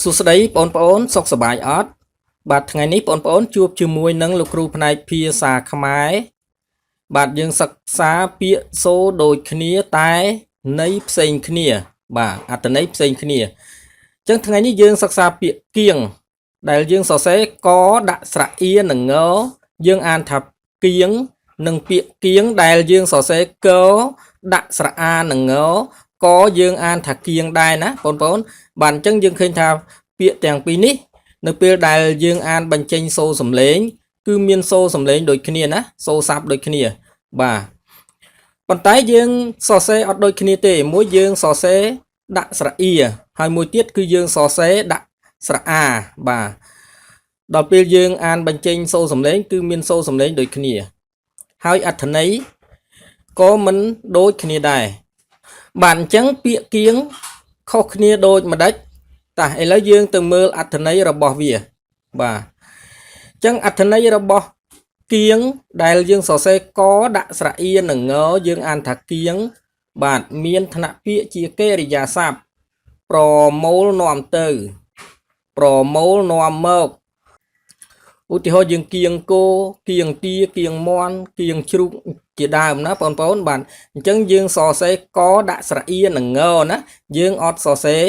សួស្តីបងប្អូនសុខសប្បាយអត់បាទថ្ងៃនេះបងប្អូនជួបជាមួយនឹងលោកគ្រូផ្នែកភាសាខ្មែរបាទយើងសិក្សាពាក្យសូរដូចគ្នាតែន័យផ្សេងគ្នាបាទអត្ថន័យផ្សេងគ្នាអញ្ចឹងថ្ងៃនេះយើងសិក្សាពាក្យគៀងដែលយើងសរសេរកដាក់ស្រៈអៀនិងងយើងអានថាគៀងនិងពាក្យគៀងដែលយើងសរសេរកដាក់ស្រៈអានិងងកយើងអានថាគៀងដែរណាបងប្អូនបាទអញ្ចឹងយើងឃើញថាពាក្យទាំងពីរនេះនៅពេលដែលយើងអានបញ្ចេញសូរសំឡេងគឺមានសូរសំឡេងដូចគ្នាណាសូរស័ព្ទដូចគ្នាបាទប៉ុន្តែយើងសរសេរអត់ដូចគ្នាទេមួយយើងសរសេរដាក់ស្រៈអៀហើយមួយទៀតគឺយើងសរសេរដាក់ស្រៈអាបាទដល់ពេលយើងអានបញ្ចេញសូរសំឡេងគឺមានសូរសំឡេងដូចគ្នាហើយអត្ថន័យក៏មិនដូចគ្នាដែរបាទអញ្ចឹងពាក្យគៀងខុសគ្នាដូចម្ដេចតោះឥឡូវយើងទៅមើលអត្ថន័យរបស់វាបាទអញ្ចឹងអត្ថន័យរបស់គៀងដែលយើងសរសេរកដាក់ស្រៈអៀនិងងយើងអានថាគៀងបាទមានឋានៈពាក្យជាកិរិយាសព្ទប្រមូលនាំទៅប្រមូលនាំមកឧទាហរណ៍យើងគៀងគោគៀងទាគៀងមាន់គៀងជ្រូកជាដើមណាបងប្អូនបាទអញ្ចឹងយើងសរសេរកដាក់ស្រៈអៀនិងងណាយើងអត់សរសេរ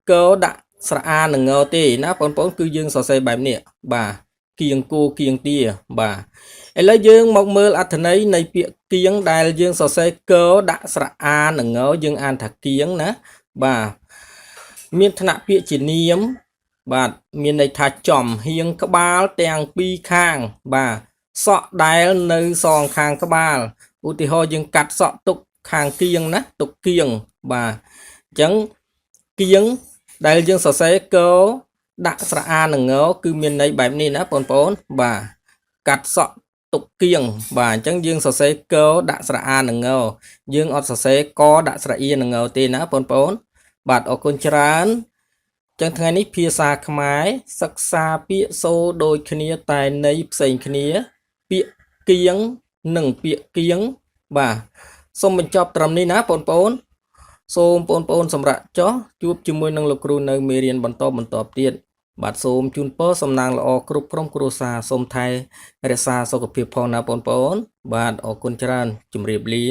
កដាក់ស្រៈអានិងងទេណាបងប្អូនគឺយើងសរសេរបែបនេះបាទគៀងគោគៀងទាបាទឥឡូវយើងមកមើលអត្ថន័យនៃពាក្យគៀងដែលយើងសរសេរកដាក់ស្រៈអានិងងយើងអានថាគៀងណាបាទមានឋានៈពាក្យជានាមបាទមានន័យថាចំហៀងក្បាលទាំងពីរខាងបាទសក់ដែលនៅសងខាងក្បាលឧទាហរណ៍យើងកាត់សក់ទុកខាងគៀងណាទុកគៀងបាទអញ្ចឹងគៀងដែលយើងសរសេរកដាក់ស្រៈអានិងងគឺមានន័យបែបនេះណាបងប្អូនបាទកាត់សក់ទុកគៀងបាទអញ្ចឹងយើងសរសេរកដាក់ស្រៈអានិងងយើងអត់សរសេរកដាក់ស្រៈអៀនិងងទេណាបងប្អូនបាទអរគុណច្រើនចឹងថ្ងៃនេះភាសាខ្មែរសិក្សាពាក្យសូរដូចគ្នាតែន័យផ្សេងគ្នាពាក្យគៀងនិងពាក្យគៀងបាទសូមបញ្ចប់ត្រឹមនេះណាបងប្អូនសូមបងប្អូនសម្រាប់ចុះជួបជាមួយនឹងលោកគ្រូនៅមេរៀនបន្តទៀតបាទសូមជូនពរសំណាងល្អគ្រប់ក្រុមគ្រួសារសូមថែរក្សាសុខភាពផងណាបងប្អូនបាទអរគុណច្រើនជម្រាបលា